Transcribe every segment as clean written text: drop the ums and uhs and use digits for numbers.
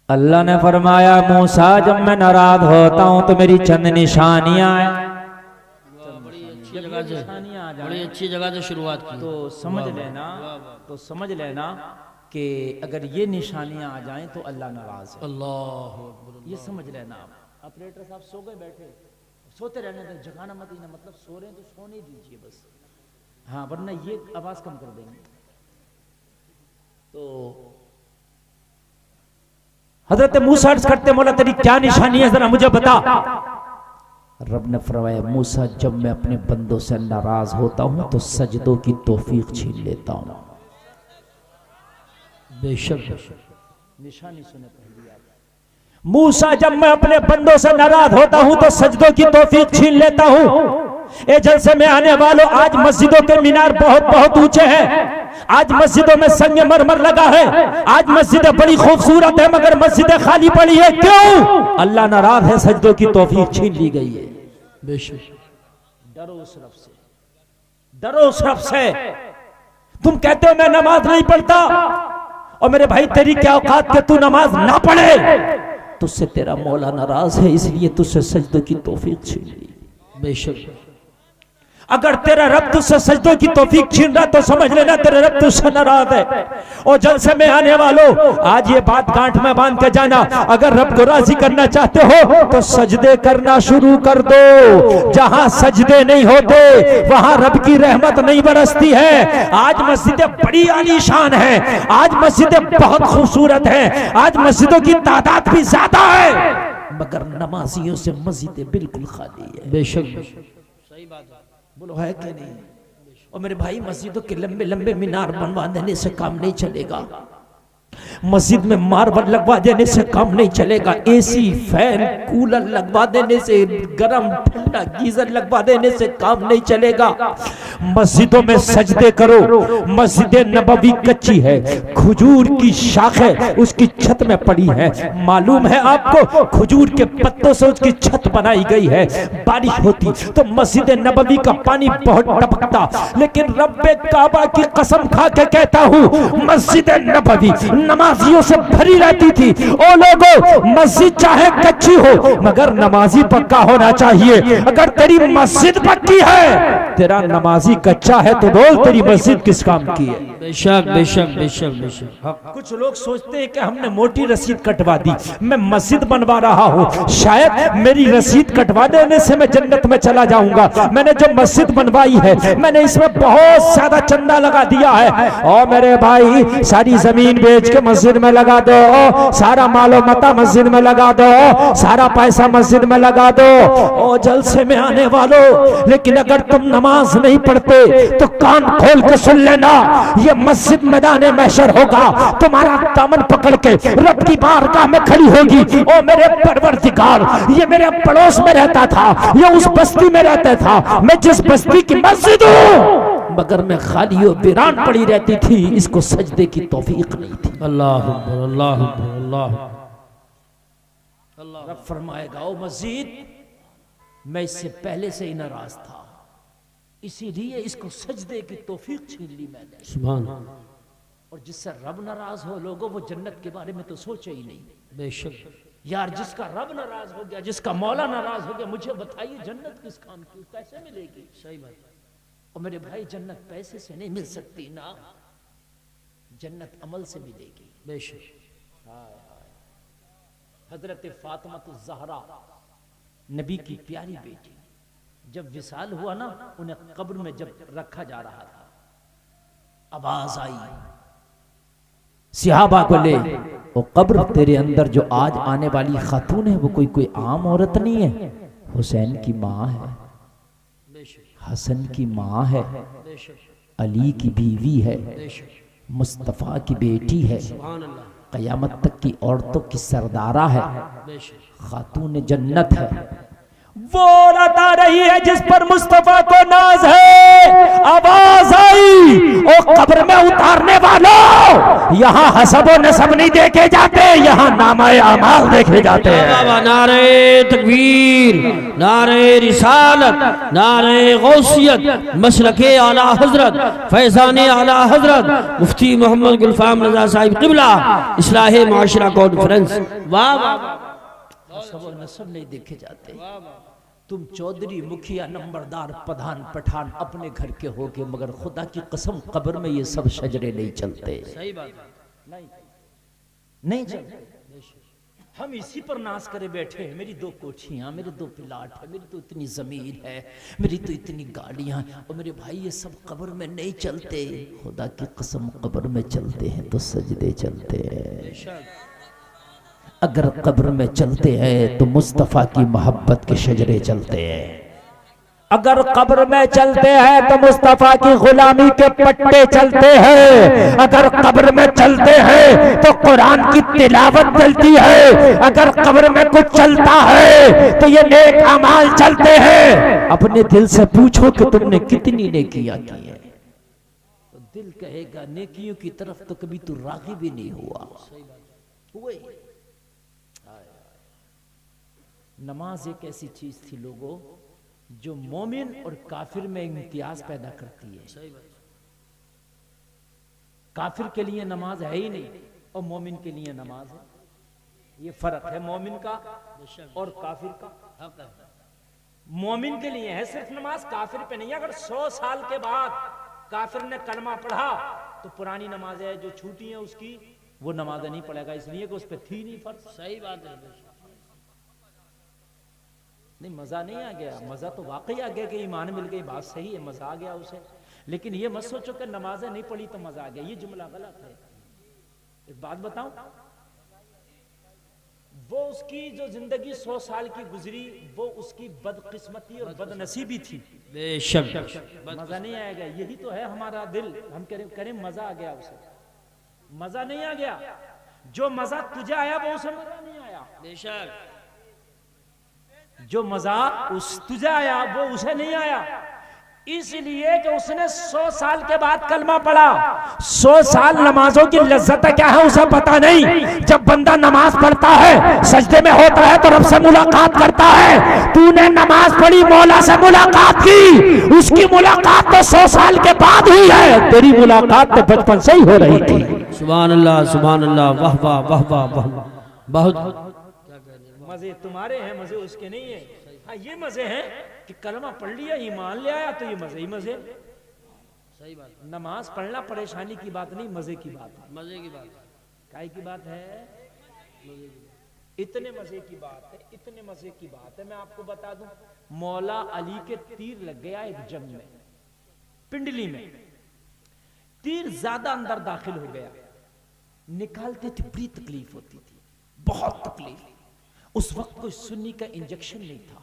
اللہ نے فرمایا موسیٰ جب میں ناراض ہوتا ہوں تو میری چند نشانیاں ہیں، بڑی اچھی جگہ سے شروعات کی، تو سمجھ لینا کہ اگر یہ نشانیاں آ جائیں تو اللہ ناراض ہے۔ اللہ اکبر، یہ سمجھ لینا۔ آپریٹر صاحب سو گئے، بیٹھے سوتے رہنے دیں، جگانا مت، مطلب سو رہے ہیں تو سونے دیجئے بس، ہاں ورنہ یہ آواز کم کر دیں گے۔ تو حضرت موسیٰ عرض کرتے مولا تیری کیا نشانی ہے ذرا مجھے بتا۔ رب نے فرمایا موسیٰ جب میں اپنے بندوں سے ناراض ہوتا ہوں تو سجدوں کی توفیق چھین لیتا ہوں۔ بے شک نشانی سنے پہلی آیت۔ موسیٰ جب میں اپنے بندوں سے ناراض ہوتا ہوں تو سجدوں کی توفیق چھین لیتا ہوں۔ اے جلسے میں آنے والوں، آج مسجدوں کے مینار بہت بہت اونچے ہیں، آج مسجدوں میں سنگ مرمر لگا ہے، آج مسجدیں بڑی خوبصورت ہے مگر مسجدیں خالی پڑی ہے، کیوں؟ اللہ ناراض ہے، سجدوں کی توفیق چھین لی گئی ہے۔ بے شک ڈرو اس رب سے، ڈرو اس رب سے۔ تم کہتے ہو میں نماز نہیں پڑھتا، اور میرے بھائی تیری کیا اوقات کہ تو نماز نہ پڑھے، تجھ سے تیرا مولا ناراض ہے، اس لیے تجھ سے سجدوں کی توفیق چھین لی۔ بے شک اگر تیرا رب تجھ سے سجدوں کی توفیق چھین رہا تو سمجھ لینا تیرا رب تجھ سے ناراض ہے۔ اور جلسے میں آنے والوں، آج یہ بات گانٹھ میں باندھ کے جانا، اگر رب کو راضی کرنا چاہتے ہو تو سجدے کرنا شروع کر دو۔ جہاں سجدے نہیں ہوتے وہاں رب کی رحمت نہیں برستی ہے۔ آج مسجدیں بڑی عالی شان ہیں، آج مسجدیں بہت خوبصورت ہیں، آج مسجدوں کی تعداد بھی زیادہ ہے، مگر نمازیوں سے مسجدیں بالکل خالی ہے۔ بے شک صحیح بات ہے، بولو ہے کہ نہیں؟ اور میرے بھائی مسجدوں کے لمبے لمبے مینار بنوا دینے سے کام نہیں چلے گا، مسجد میں ماربل لگوا دینے سے کام نہیں چلے گا، اے سی فین کولر لگوا دینے سے، گرم ٹھنڈا گیزر لگوا دینے سے کام نہیں چلے گا۔ مسجدوں میں سجدے کرو۔ مسجد نبوی کچی ہے، کھجور کی شاخیں اس کی چھت میں پڑی ہے، معلوم ہے آپ کو کھجور کے پتوں سے اس کی چھت بنائی گئی ہے، بارش ہوتی تو مسجد نبوی کا پانی بہت ٹپکتا، لیکن رب کعبہ کی قسم کھا کے کہتا ہوں مسجد نبوی نمازیوں سے بھری رہتی تھی۔ او لوگو، مسجد چاہے کچی ہو مگر نمازی پکا ہونا چاہیے۔ اگر تیری مسجد پکی ہے، تیرا نمازی کچا ہے تو بول تیری مسجد کس کام کی ہے؟ بے شک بے شک بے شک بے شک۔ کچھ لوگ سوچتے ہیں کہ ہم نے موٹی رسید کٹوا دی، میں مسجد بنوا رہا ہوں، شاید میری رسید کٹوا دینے سے میں جنت میں چلا جاؤں گا، میں نے جو مسجد بنوائی ہے میں نے اس میں بہت زیادہ چندہ لگا دیا ہے۔ اور میرے بھائی ساری زمین بیچ کے مسجد میں لگا دو، سارا مال و متاع مسجد میں لگا دو، سارا پیسہ مسجد میں لگا دو، اور جلسے میں آنے والوں، لیکن اگر تم نماز نہیں پڑھتے تو کان کھول کے سن لینا، یہ مسجد میدان محشر ہوگا، تمہارا دامن پکڑ کے رب کی بارگاہ میں کھڑی ہوگی، او میرے پروردگار، یہ میرے پڑوس میں رہتا تھا، یہ اس بستی میں رہتا تھا، میں جس بستی کی مسجد ہوں مگر میں خالی و ویران پڑی رہتی تھی، اس کو سجدے کی توفیق نہیں تھی۔ اللہ اکبر اللہ اکبر اللہ اللہ۔ رب فرمائے گا او مسجد میں اس سے پہلے سے ہی ناراض تھا، اسی لیے اس کو سجدے کی توفیق چھین لی میں نے۔ سبحان اور جس سے رب ناراض ہو لوگوں، وہ جنت کے بارے میں تو سوچے ہی نہیں۔ بے شک یار جس کا رب ناراض ہو گیا، جس کا مولا ناراض ہو گیا، مجھے بتائیے جنت کس کام کی، کیسے ملے گی؟ صحیح بات۔ اور میرے بھائی جنت پیسے سے نہیں مل سکتی نا، جنت عمل سے ملے گی۔ بے شک حضرت فاطمہ الزہرا نبی کی پیاری بیٹی، جب وصال ہوا نا، انہیں قبر میں جب رکھا جا رہا تھا، آواز آئی صحابہ کو لے، وہ قبر تیرے اندر جو آج آنے والی خاتون ہے وہ کوئی عام عورت نہیں ہے، حسین کی ماں ہے، حسن کی ماں ہے، علی کی بیوی ہے، مصطفیٰ کی بیٹی ہے، قیامت تک کی عورتوں کی سردارہ ہے، خاتون جنت ہے، وہ عورت آ رہی ہے جس پر مصطفیٰ کو ناز ہے، آواز آئی، او قبر میں اتارنے والوں، یہاں حسب و نسب نہیں دیکھے جاتے، یہاں نامہ اعمال دیکھے جاتے ہیں۔ نعرہ تکبیر، نعرہ رسالت، نعرہ غوثیت، مسلک اعلی حضرت، فیضان اعلی حضرت مفتی محمد گلفام رضا صاحب قبلہ، اصلاح معاشرہ کانفرنس۔ واہ واہ، حسب و نسب نہیں دیکھے جاتے۔ تم چودھری، مکھیا، نمبردار، پدھان، پٹھان اپنے گھر کے ہوگے، مگر خدا کی قسم قبر میں یہ سب شجرے نہیں چلتے، صحیح بات، نہیں چلتے۔ ہم اسی پر ناز کرے بیٹھے ہیں، میری 2 کوٹھیاں، میرے 2 پلاٹ ہے، میری تو اتنی زمین ہے، میری تو اتنی گاڑیاں، اور میرے بھائی یہ سب قبر میں نہیں چلتے۔ خدا کی قسم قبر میں چلتے ہیں تو سجدے چلتے ہیں۔ اگر قبر میں چلتے ہیں تو مصطفیٰ کی محبت کے شجرے چلتے ہیں، اگر قبر میں چلتے ہیں تو مصطفیٰ کی غلامی کے پٹے چلتے ہیں، اگر قبر میں چلتے ہیں تو قرآن کی تلاوت چلتی ہے، اگر قبر میں کچھ چلتا ہے تو یہ نیک اعمال چلتے ہیں۔ اپنے دل سے پوچھو کہ تم نے کتنی نیکیاں کی ہیں، تو دل کہے گا نیکیوں کی طرف تو کبھی تو راغب ہی نہیں ہوا۔ ہوئے نماز ایک ایسی چیز تھی لوگوں جو مومن اور کافر میں امتیاز پیدا کرتی ہے۔ کافر کے لیے نماز ہے ہی نہیں اور مومن کے لیے نماز ہے، یہ فرق ہے مومن کا اور کافر کا۔ مومن کے لیے ہے صرف نماز، کافر پہ نہیں۔ اگر 100 سال کے بعد کافر نے کلمہ پڑھا تو پرانی نمازیں جو چھوٹی ہیں اس کی وہ نمازیں نہیں پڑھے گا، اس لیے کہ اس پہ تھی نہیں فرض۔ صحیح بات ہے، نہیں مزہ نہیں آ گیا، مزہ تو واقعی آ گیا کہ ایمان مل گئی، بات صحیح ہے، مزہ آ گیا اسے، لیکن یہ مت سوچو کہ نمازیں نہیں پڑھی تو مزہ آ گیا، یہ جملہ غلط ہے۔ ایک بات بتاؤں، وہ اس کی جو زندگی 100 سال کی گزری وہ اس کی بدقسمتی اور بد نصیبی تھی، بے شک مزہ نہیں آئے گا۔ یہی تو ہے ہمارا دل، ہم کریں مزہ آ گیا اسے، مزہ نہیں آ گیا۔ جو مزہ تجھے آیا وہ اسے مزہ نہیں آیا، بے شک جو مزہ تجھے آیا وہ اسے نہیں آیا، اس لیے کہ اس نے 100 سال کے بعد کلمہ پڑھا۔ 100 سال نمازوں کی لذت کیا ہے اسے پتا نہیں۔ جب بندہ نماز پڑھتا ہے سجدے میں ہوتا ہے تو رب سے ملاقات کرتا ہے۔ تو نے نماز پڑھی، مولا سے ملاقات کی، اس کی ملاقات تو 100 سال کے بعد ہوئی ہے، تیری ملاقات تو بچپن سے ہی ہو رہی تھی۔ سبحان اللہ، سبحان اللہ، واہ واہ واہ واہ واہ، بہت مزے تمہارے ہیں، مزے اس کے نہیں ہیں۔ ہاں یہ مزے ہیں کہ کلمہ پڑھ لیا، ایمان لے آیا تو یہ مزے ہی مزے۔ صحیح بات، نماز پڑھنا پریشانی کی بات نہیں، مزے کی بات ہے۔ مزے کی بات، کائی کی بات ہے؟ اتنے مزے کی بات ہے، اتنے مزے کی بات ہے۔ میں آپ کو بتا دوں، مولا علی کے تیر لگ گیا ایک جنگ میں، پنڈلی میں، تیر زیادہ اندر داخل ہو گیا، نکالتے تھے بڑی تکلیف ہوتی تھی، بہت تکلیف۔ اس وقت کوئی سنی کا انجیکشن نہیں تھا،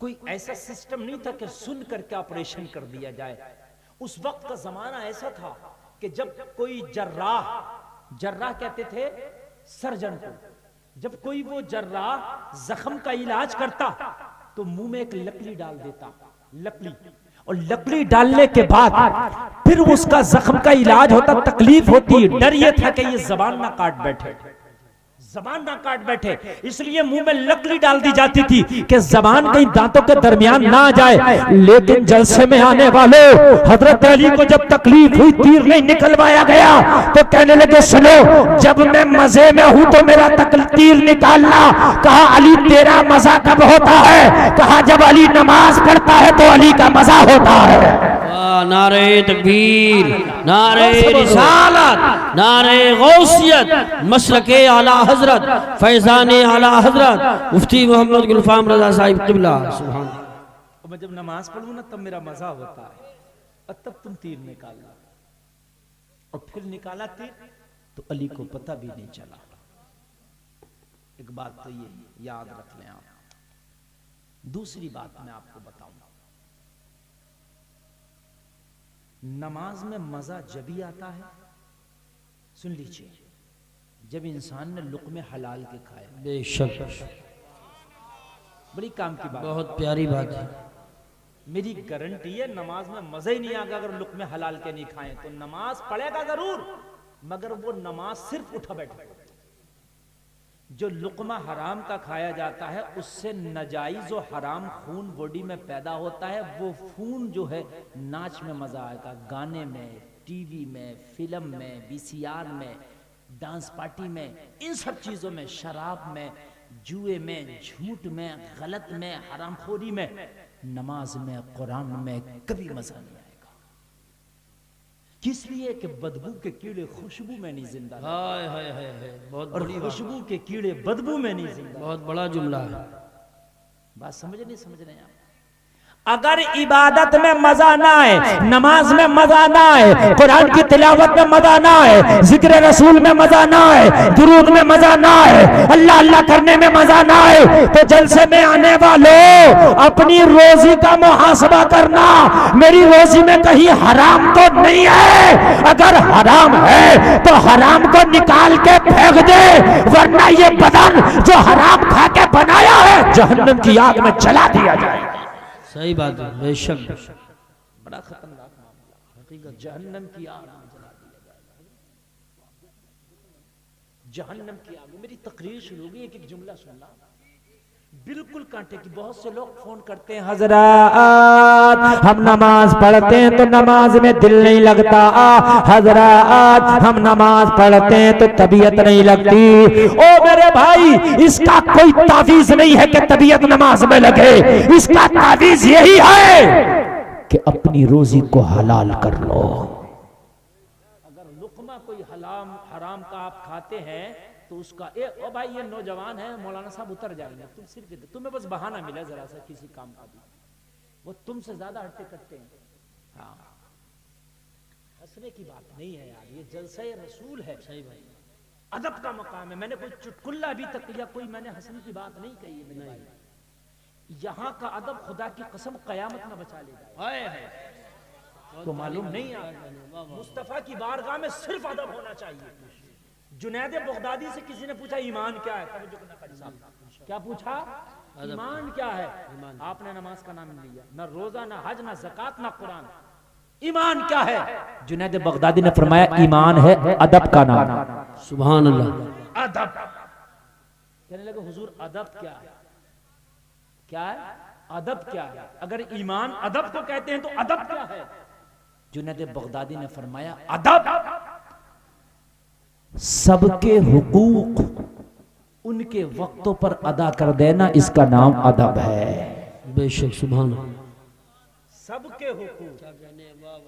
کوئی ایسا سسٹم نہیں تھا کہ سن کر کے آپریشن کر دیا جائے۔ اس وقت کا زمانہ ایسا تھا کہ جب کوئی جراح کہتے تھے سرجن کو، جب کوئی وہ جراح زخم کا علاج کرتا تو منہ میں ایک لکڑی ڈال دیتا، لکڑی، اور لکڑی ڈالنے کے بعد پھر اس کا زخم کا علاج ہوتا، تکلیف ہوتی، ڈر یہ تھا کہ یہ زبان نہ کاٹ بیٹھے، زبان نہ کاٹ بیٹھے، اس لیے منہ میں لکڑی ڈال دی جاتی تھی کہ زبان کہیں دانتوں کے درمیان نہ آ جائے۔ لیکن جلسے میں آنے والوں، حضرت علی کو جب تکلیف ہوئی، تیر نہیں نکلوایا گیا تو کہنے لگے سنو، جب میں مزے میں ہوں تو میرا تیر نکالنا۔ کہا علی تیرا مزہ کب ہوتا ہے؟ کہا جب علی نماز پڑھتا ہے تو علی کا مزہ ہوتا ہے۔ نعرہ تکبیر، نعرہ رسالت، نعرہ غوثیت، مسلک اعلی حضرت، فیضان اعلی حضرت مفتی محمد گلفام رضا صاحب قبلہ۔ سبحان اللہ، میں جب نماز پڑھوں نا تب میرا مزہ ہوتا ہے، اور تب تم تیر نکالنا، اور پھر نکالا تیر تو علی کو پتہ بھی نہیں چلا۔ ایک بات تو یہ یاد رکھ لیں آپ۔ دوسری بات میں آپ کو بتاؤں، نماز میں مزہ جبھی آتا ہے، سن لیجئے، جب انسان نے لقمے حلال کے کھائے۔ بے شک بڑی کام کی بات، بہت پیاری بات ہے. میری گارنٹی ہے نماز میں مزہ ہی نہیں آگا اگر لقمے حلال کے نہیں کھائیں. تو نماز پڑھے گا ضرور، مگر وہ نماز صرف اٹھا بیٹھا. جو لقمہ حرام کا کھایا جاتا ہے اس سے ناجائز و حرام خون باڈی میں پیدا ہوتا ہے. وہ خون جو ہے ناچ میں مزہ آئے گا، گانے میں، ٹی وی میں، فلم میں، وی سی آر میں، ڈانس پارٹی میں، ان سب چیزوں میں، شراب میں، جوئے میں، جھوٹ میں، غلط میں، حرام خوری میں. نماز میں، قرآن میں کبھی مزہ نہیں آئے گا. کس لیے کہ بدبو کے کیڑے خوشبو میں نہیں زندہ رہتے، ہائے ہائے ہائے ہائے، بہت اور بڑی بات، خوشبو کے کیڑے بدبو میں نہیں زندہ. بہت بڑا جملہ ہے. بات سمجھ رہے ہیں آپ؟ اگر عبادت میں مزہ نہ آئے، نماز میں مزہ نہ آئے، قرآن کی تلاوت میں مزہ نہ آئے، ذکر رسول میں مزہ نہ آئے، درود میں مزہ نہ آئے، اللہ اللہ کرنے میں مزہ نہ آئے، تو جلسے میں آنے والوں اپنی روزی کا محاسبہ کرنا. میری روزی میں کہیں حرام تو نہیں ہے؟ اگر حرام ہے تو حرام کو نکال کے پھینک دے، ورنہ یہ بدن جو حرام کھا کے بنایا ہے جہنم کی آگ میں جلا دیا جائے. صحیح بات ہے، بے شک. بڑا خطرناک معاملہ، حقیقت جہنم کی آگ میں جلا دیا جائے گا. جہنم کی آگ. میری تقریر شروع ہوگی، ایک ایک جملہ سننا بالکل کانٹے کی. بہت سے لوگ فون کرتے ہیں، حضرات ہم نماز پڑھتے ہیں تو نماز میں دل نہیں لگتا، حضرات ہم نماز پڑھتے ہیں تو طبیعت نہیں لگتی. او میرے بھائی، اس کا کوئی تعویذ نہیں ہے کہ طبیعت نماز میں لگے. اس کا تعویذ یہی ہے کہ اپنی روزی کو حلال کر لو. اگر لقمہ کوئی حرام کا آپ کھاتے ہیں تو اس کا او بھائی یہ نوجوان ہے مولانا صاحب اتر جائیں گے، تم صرف تمہیں بس بہانہ ملا ذرا سا کسی کام کا بھی، وہ تم سے زیادہ ہٹتے کٹتے ہیں. ہاں ہنسنے کی بات نہیں ہے یار، یہ جلسہ رسول ہے. صحیح بھائی، ادب کا مقام ہے. میں نے کوئی چٹکلا ابھی تک یا کوئی میں نے ہنسنے کی بات نہیں کہی ہے میرے بھائی. یہاں کا ادب خدا کی قسم قیامت نہ بچا لے گا. تو معلوم نہیں ہے مصطفیٰ کی بارگاہ میں صرف ادب ہونا چاہیے. جنید بغدادی سے کسی نے پوچھا ایمان کیا ہے؟ کیا پوچھا؟ ایمان کیا ہے؟ آپ نے نماز کا نام لیا، نہ روزہ، نہ حج، نہ زکات، نہ قرآن. ایمان کیا ہے؟ جنید بغدادی نے فرمایا ایمان ہے ادب کا نام. سبحان اللہ. ادب. کہنے لگے حضور ادب کیا ہے؟ کیا ہے ادب؟ کیا ہے؟ اگر ایمان ادب کو کہتے ہیں تو ادب کیا ہے؟ جنید بغدادی نے فرمایا ادب سب کے حقوق ان کے وقتوں پر ادا کر دینا، اس کا نام ادب ہے. بے شک. سبحان اللہ. سب کے حقوق،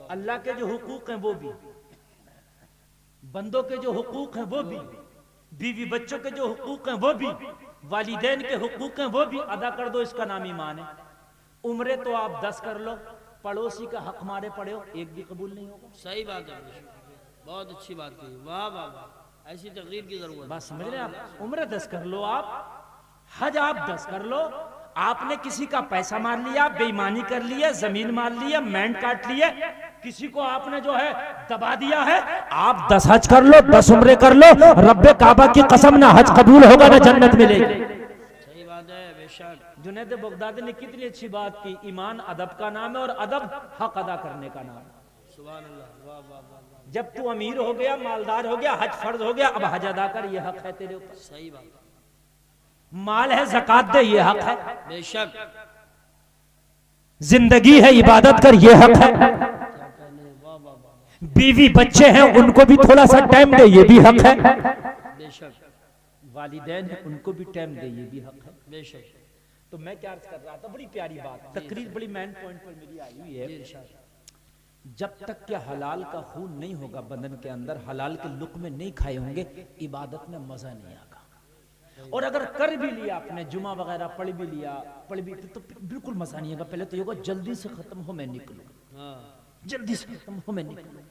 اللہ کے جو حقوق ہیں وہ بھی، بندوں کے جو حقوق ہیں وہ بھی، بیوی بچوں کے جو حقوق ہیں وہ بھی، والدین کے حقوق ہیں وہ بھی ادا کر دو، اس کا نام ایمان ہے. عمرے تو آپ 10 کر لو، پڑوسی کا حق مارے پڑے ہو ایک بھی قبول نہیں ہوگا. صحیح بات ہے، بہت اچھی بات کی. واہ واہ واہ، ایسی تقریر کی ضرورت. بات سمجھ رہے ہیں آپ؟ عمرے 10 کر لو آپ، حج آپ 10 کر لو. آپ نے کسی کا پیسہ مار لیا، بے ایمانی کر لیا، زمین مار لیا، مینڈ کاٹ لیا، کسی کو آپ نے جو ہے دبا دیا ہے، آپ 10 حج کر لو، 10 عمرے کر لو، رب کعبہ کی قسم نہ حج قبول ہوگا نہ جنت ملے گی. صحیح بات ہے، بے شک. جنید بغدادی نے کتنی اچھی بات کی. ایمان ادب کا نام ہے اور ادب حق ادا کرنے کا نام ہے. سبحان اللہ. واہ واہ واہ. جب تو امیر ہو گیا، مالدار ہو گیا، حج فرض ہو گیا، اب حج ادا کر، یہ حق ہے تیرے اوپر. صحیح بات. مال ہے زکات دے، یہ حق ہے. بے شک. زندگی ہے عبادت کر، یہ حق ہے. بیوی بچے ہیں ان کو بھی تھوڑا سا ٹائم دے، یہ بھی حق ہے. بے شک. والدین ہیں ان کو بھی ٹائم دے، یہ بھی حق ہے. بے شک. تو میں کیا عرض کر رہا تھا، بڑی پیاری بات، تقریر بڑی مین پوائنٹ پر میری آئی ہوئی ہے. جب تک کہ حلال کا خون نہیں ہوگا بدن کے اندر، حلال کے لقمے نہیں کھائے ہوں گے، عبادت میں مزہ نہیں آگا. اور اگر کر بھی لیا آپ نے، جمعہ وغیرہ پڑھ بھی لیا، تو بالکل مزہ نہیں آگا. پہلے تو یہ ہوگا جلدی سے ختم ہو میں نکلوں، جلدی سے ختم ہو میں نکلوں.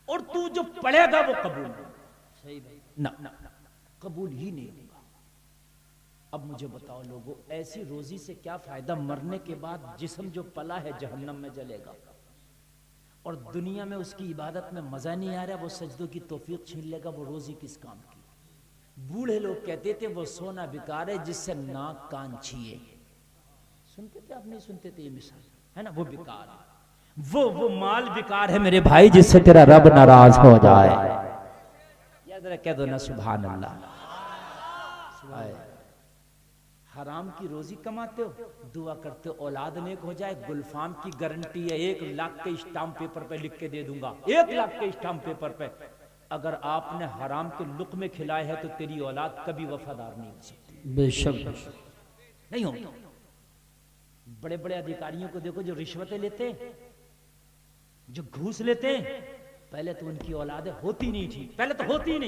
اور تو جو پڑھے گا وہ قبول نہ قبول ہی نہیں ہوگا. اب مجھے بتاؤ لوگوں، ایسی روزی سے کیا فائدہ؟ مرنے کے بعد جسم جو پلا ہے جہنم میں جلے گا، اور دنیا میں اس کی عبادت میں مزہ نہیں آ رہا، وہ سجدوں کی توفیق چھین لے گا، وہ روزی کس کام کی؟ بوڑھے لوگ کہتے تھے وہ سونا بیکار ہے جس سے ناک کان چھیے. سنتے تھے آپ نہیں سنتے تھے؟ یہ مثال ہے نا، وہ بیکار ہے، وہ مال بیکار ہے میرے بھائی جس سے تیرا رب ناراض ہو جائے. یا ذرا کہہ دو نا سبحان اللہ. حرام کی روزی کماتے ہو، دعا کرتے ہو اولاد نیک ہو جائے. گلفام کی گارنٹی ہے 1 لاکھ کے اسٹامپ پیپر پہ لکھ کے دے دوں گا، 1 لاکھ کے اسٹامپ پیپر پہ. اگر آپ نے حرام کے لقمے کھلائے ہیں تو تیری اولاد کبھی وفادار نہیں ہو سکتی. بے شک نہیں ہوگی. بڑے بڑے ادھیکاریوں کو دیکھو جو رشوتیں لیتے ہیں، جو گھوس لیتے ہیں، پہلے تو ان کی اولادیں ہوتی نہیں تھی، پہلے تو ہوتی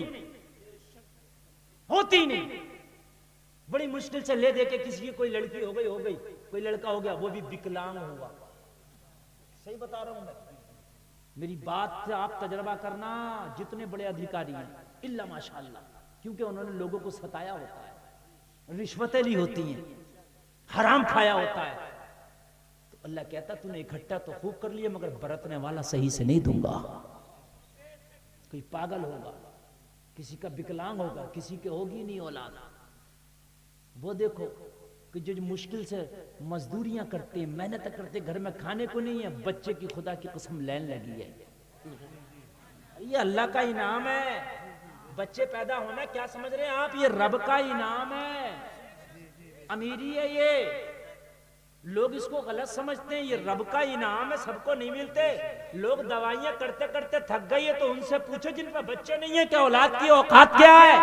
نہیں. بڑی مشکل سے لے دے کے کسی کی کوئی لڑکی ہو گئی، کوئی لڑکا ہو گیا، وہ بھی وکلانگ ہوا. صحیح بتا رہا ہوں میں، میری بات سے آپ تجربہ کرنا. جتنے بڑے ادھیکاری ہیں الا ماشاءاللہ، کیونکہ انہوں نے لوگوں کو ستایا ہوتا ہے، رشوتیں لی ہوتی ہیں، حرام کھایا ہوتا ہے. تو اللہ کہتا تو نے اکٹھا تو خوب کر لیا، مگر برتنے والا صحیح سے نہیں دوں گا. کوئی پاگل ہوگا، کسی کا وکلانگ ہوگا، کسی کے ہوگی نہیں اولاد. وہ دیکھو کہ جو مشکل سے مزدوریاں کرتے ہیں، محنت کرتے، گھر میں کھانے کو نہیں ہے، بچے کی خدا کی قسم لین لگی ہے. یہ اللہ کا انعام ہے. بچے پیدا ہونا کیا سمجھ رہے ہیں آپ؟ یہ رب کا انعام ہے، امیری ہے. یہ لوگ اس کو غلط سمجھتے ہیں، یہ رب کا انعام ہے، سب کو نہیں ملتے. لوگ دوائیاں کرتے کرتے تھک گئی ہے تو ان سے پوچھو جن پہ بچے نہیں ہیں کہ اولاد کی اوقات کیا ہے.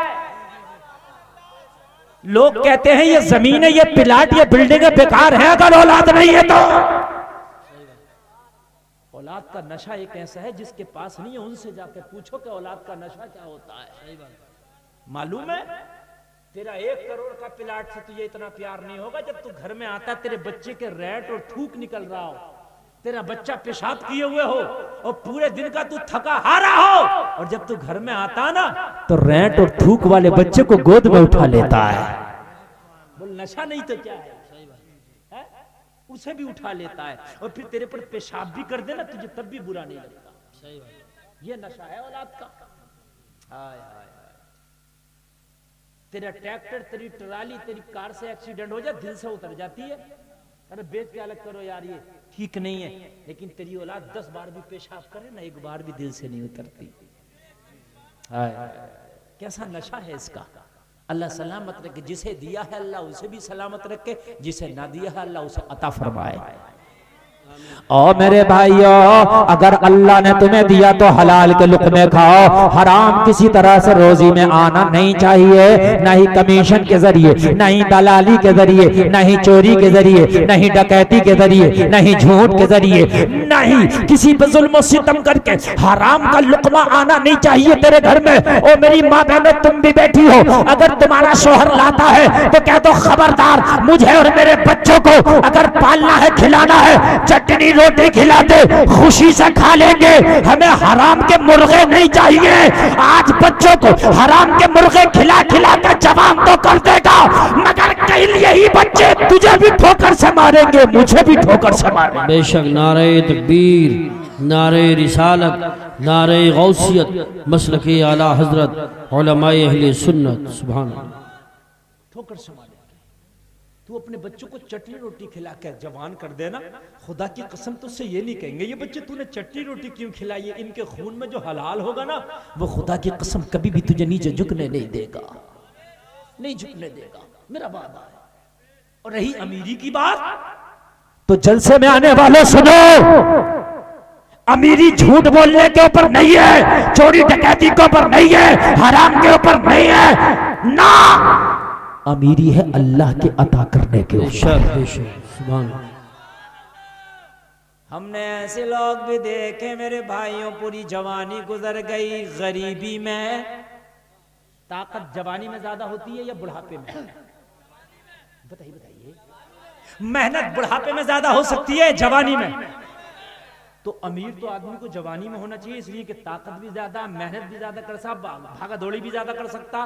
لوگ کہتے ہیں یہ زمین ہے، یہ پلاٹ، یہ بلڈنگ بیکار ہے اگر اولاد نہیں ہے تو. اولاد کا نشہ ایک ایسا ہے جس کے پاس نہیں ہے ان سے جا کے پوچھو کہ اولاد کا نشہ کیا ہوتا ہے. معلوم ہے تیرا 1 کروڑ کا پلاٹ سے تجھے اتنا پیار نہیں ہوگا جب تو گھر میں آتا تیرے بچے کے ریٹ اور تھوک نکل رہا ہو، تیرا بچہ پیشاب کیے ہوئے ہو اور پورے دن کا تو تھکا ہارا ہو، اور جب تو گھر میں آتا نا تو ریٹ اور تھوک والے بچے کو گود میں اٹھا لیتا ہے. بول نشہ نہیں تو کیا ہے؟ اسے بھی اٹھا لیتا ہے اور پھر تیرے پر پیشاب بھی کر دے نا تجھے تب بھی برا نہیں لگتا. یہ نشہ ہے اولاد کا. تیرا ٹریکٹر، تیری ٹرالی، تیری کار سے ایکسیڈنٹ ہو جائے دل سے اتر جاتی ہے، ارے بیچ کے الگ کرو یار یہ ٹھیک نہیں ہے. لیکن تیری اولاد 10 بار بھی پیشاب کرے نا 1 بار بھی دل سے نہیں اترتی. کیسا نشہ ہے اس کا. اللہ سلامت رکھے. جسے دیا ہے اللہ اسے بھی سلامت رکھے، جسے نہ دیا ہے اللہ اسے عطا فرمائے. او میرے بھائیو، اگر اللہ نے تمہیں دیا تو حلال کے لقمے کھاؤ. حرام کسی طرح سے روزی میں آنا نہیں چاہیے، نہ ہی کمیشن کے ذریعے، نہ ہی دلالی کے ذریعے، نہ ہی چوری کے ذریعے، نہ ہی ڈکیتی کے ذریعے، نہ ہی جھوٹ کے ذریعے، نہ ہی کسی پہ ظلم و ستم کر کے حرام کا لقمہ آنا نہیں چاہیے تیرے گھر میں. او میری ماں بہنوں تم بھی بیٹھی ہو، اگر تمہارا شوہر لاتا ہے تو کہہ دو خبردار مجھے اور میرے بچوں کو اگر پالنا ہے کھلانا ہے چٹنی روٹی کھلاتے خوشی سے کھا لیں گے، ہمیں حرام کے مرغے نہیں چاہیے. آج بچوں کو حرام کے مرغے کھلا کھلا کے جوان تو کر دے گا، مگر کل یہی بچے تجھے بھی ٹھوکر سے ماریں گے، مجھے بھی ٹھوکر سے ماریں گے. بے شک نعرہ تکبیر، نعرہ رسالت، نعرہ غوثیت، مسلک اعلی حضرت علماء اہل سنت. سبحان اللہ. ٹھوکر سے ماریں گے. تو اپنے بچوں کو چٹنی روٹی کھلا کے جوان کر دینا، خدا کی قسم تو سے یہ نہیں کہیں گے یہ بچے تو نے چٹنی روٹی کیوں کھلائی ہے. ان کے خون میں جو حلال ہوگا نا وہ خدا کی قسم کبھی بھی تجھے نیچے جھکنے نہیں دے گا، نہیں جھکنے دے گا، میرا وعدہ ہے. اور رہی امیری کی بات تو جلسے میں آنے والے سنو، امیری جھوٹ بولنے کے اوپر نہیں ہے، چوری ڈکیتی کے اوپر نہیں ہے، حرام کے اوپر نہیں ہے، نہ امیری ہے اللہ کے عطا کرنے کے اوپر. سبحان اللہ. ہم نے ایسے لوگ بھی دیکھے میرے بھائیوں، پوری جوانی گزر گئی غریبی میں. طاقت جوانی میں زیادہ ہوتی ہے یا بڑھاپے میں؟ بتائیے. محنت بڑھاپے میں زیادہ ہو سکتی ہے جوانی میں؟ تو امیر تو آدمی کو جوانی میں ہونا چاہیے، اس لیے کہ طاقت بھی زیادہ، محنت بھی زیادہ کر سکتا، بھاگا دوڑی بھی زیادہ کر سکتا.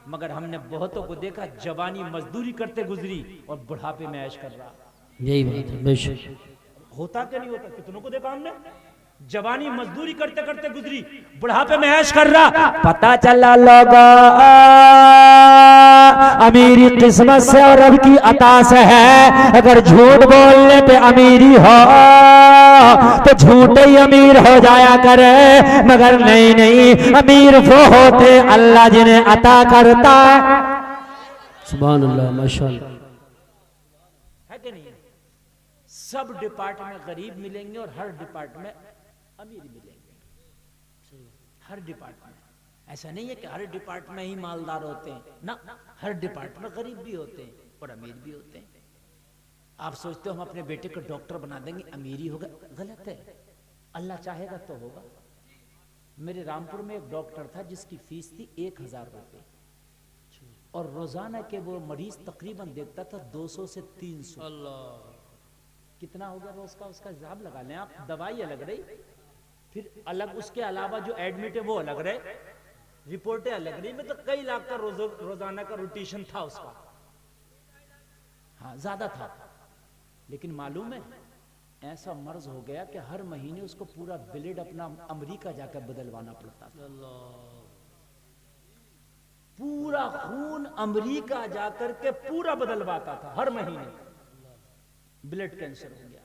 مگر ہم نے بہتوں کو دیکھا جوانی مزدوری کرتے گزری اور بڑھاپے میں عیش کر رہا. یہی بات ہے. بے شک ہوتا کہ نہیں ہوتا؟ کتنوں کو دیکھا ہم نے جوانی مزدوری کرتے کرتے گزری، بڑھاپے میں عیش کر رہا. پتہ چلا لوگا امیری قسمت سے اور رب کی عطا سے ہے. اگر جھوٹ بولنے پہ امیری ہو تو جھوٹے ہی امیر ہو جایا کرے, مگر نہیں, امیر وہ ہوتے اللہ جنہیں عطا کرتا ہے. سبحان اللہ, ماشاءاللہ. ہے کہ نہیں؟ سب ڈپارٹمنٹ میں غریب ملیں گے اور ہر ڈپارٹمنٹ میں امیر ملیں گے. ہر ڈپارٹمنٹ, ایسا نہیں ہے کہ ہر ڈپارٹمنٹ ہی مالدار ہوتے ہیں, نہ, ہر ڈپارٹمنٹ غریب بھی ہوتے ہیں اور امیر بھی ہوتے ہیں. آپ سوچتے ہو ہم اپنے بیٹے کو ڈاکٹر بنا دیں گے امیر ہی ہوگا, غلط ہے. اللہ چاہے گا تو ہوگا. میرے رامپور میں ایک ڈاکٹر تھا جس کی فیس تھی 1000 روپے, اور روزانہ کے وہ مریض تقریباً دیکھتا تھا 200 سے 300. کتنا ہوگا روز کا, اس کا حساب لگا لیں آپ. دوائی الگ رہی, پھر الگ اس کے علاوہ جو ایڈمٹ ہے وہ الگ رہے, رپورٹیں الگ رہی, مطلب کئی لاکھ کا روزانہ کا روٹیشن تھا اس کا. ہاں زیادہ تھا, لیکن معلوم ہے ایسا مرض ہو گیا کہ ہر مہینے اس کو پورا بلڈ اپنا امریکہ جا کر بدلوانا پڑتا تھا. پورا خون امریکہ جا کر کے پورا بدلواتا تھا ہر مہینے. بلڈ کینسر ہو گیا.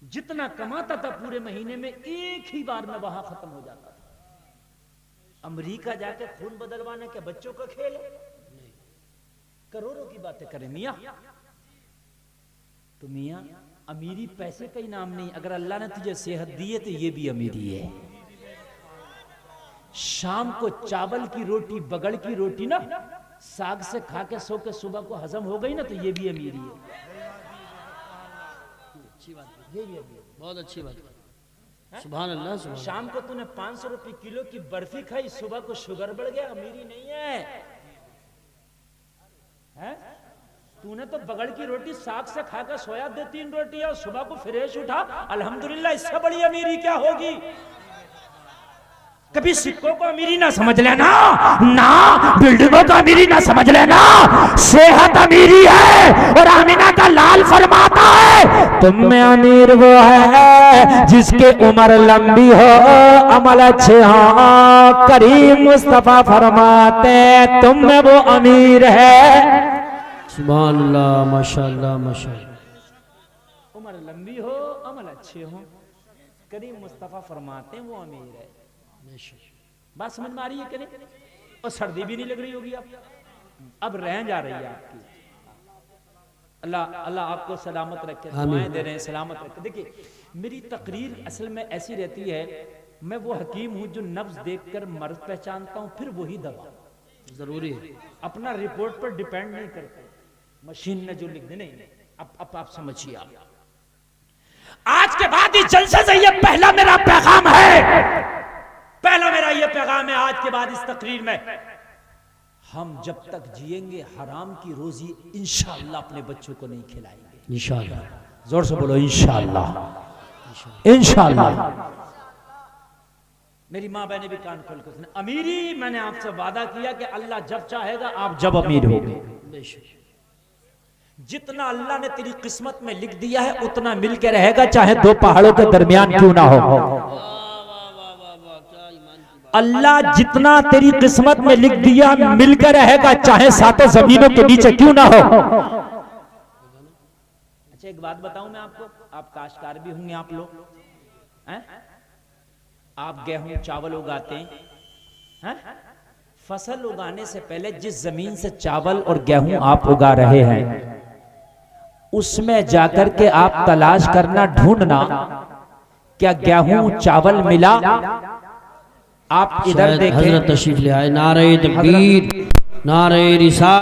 جتنا کماتا تھا پورے مہینے میں ایک ہی بار میں وہاں ختم ہو جاتا تھا. امریکہ جا کے خون بدلوانے کے بچوں کا کھیل ہے, کروڑوں کی باتیں کریں میاں. تو میاں امیری پیسے کا ہی نام نہیں. اگر اللہ نے تجھے صحت دی ہے تو یہ بھی امیری ہے. شام کو چاول کی روٹی, بگڑ کی روٹی نا, ساگ سے کھا کے سو کے صبح کو ہضم ہو گئی نا, تو یہ بھی امیری ہے. بہت اچھی بات. سبحان اللہ, سبحان. شام کو تو نے 500 روپے کلو کی برفی کھائی, صبح کو شوگر بڑھ گیا, امیری نہیں ہے. تو نے تو بگڑ کی روٹی ساگ سے کھا کر سویا 2-3 روٹی اور صبح کو فریش اٹھا, الحمدللہ. اس سے بڑی امیری کیا ہوگی؟ کبھی سکوں کو امیری نہ سمجھ لینا, نہ بلڈنگوں کو امیری نہ سمجھ لینا. صحت امیری ہے. اور آمینہ کا لال فرماتا ہے تم میں امیر وہ ہے جس کے عمر لمبی ہو, عمل اچھے ہوں. کریم مصطفیٰ فرماتے تم میں وہ امیر ہے. سبحان اللہ, ماشاءاللہ, ماشاءاللہ. عمر لمبی ہو, عمل اچھے ہوں. کریم مصطفیٰ فرماتے ہیں وہ امیر ہے. بات سمجھ میں آ رہی ہے کہ نہیں؟ اور سردی بھی نہیں لگ رہی ہوگی اب رہ جا رہی ہے آپ کی. اللہ آپ کو سلامت رکھے, دعائیں دے رہے ہیں سلامت رکھے. دیکھیں میری تقریر اصل میں ایسی رہتی ہے, میں وہ حکیم ہوں جو نبض دیکھ کر مرض پہچانتا ہوں, پھر وہی دوا. ضروری ہے, اپنا رپورٹ پر ڈیپینڈ نہیں کرتے, مشین نے جو لکھ دے. نہیں, اب آپ سمجھیے. آج کے بعد اس جلسے سے یہ پہلا میرا پیغام ہے, آج کے بعد اس تقریر میں, ہم جب تک جئیں گے حرام کی روزی انشاءاللہ اپنے بچوں کو نہیں کھلائیں گے. انشاءاللہ. زور سے بولو انشاءاللہ, انشاءاللہ. میری ماں بہنیں بھی کان کھول کر سنیں. امیری میں نے آپ سے وعدہ کیا کہ اللہ جب چاہے گا آپ جب امیر ہوگے. جتنا اللہ نے تیری قسمت میں لکھ دیا ہے اتنا مل کے رہے گا, چاہے 2 پہاڑوں کے درمیان کیوں نہ ہو. اللہ جتنا تیری قسمت میں لکھ دیا مل کر رہے گا, چاہے 7 زمینوں کے نیچے کیوں نہ ہو. اچھا ایک بات بتاؤں میں آپ کو, آپ کاشتکار بھی ہوں گے آپ لوگ, آپ گیہوں چاول اگاتے ہیں. فصل اگانے سے پہلے جس زمین سے چاول اور گیہوں آپ اگا رہے ہیں اس میں جا کر کے آپ تلاش کرنا, ڈھونڈنا کیا گیہوں چاول ملا. آپ ادھر دیکھیں, حضرت تشریف لے آئے. نعرہ تکبیر, نعرہ رسالت.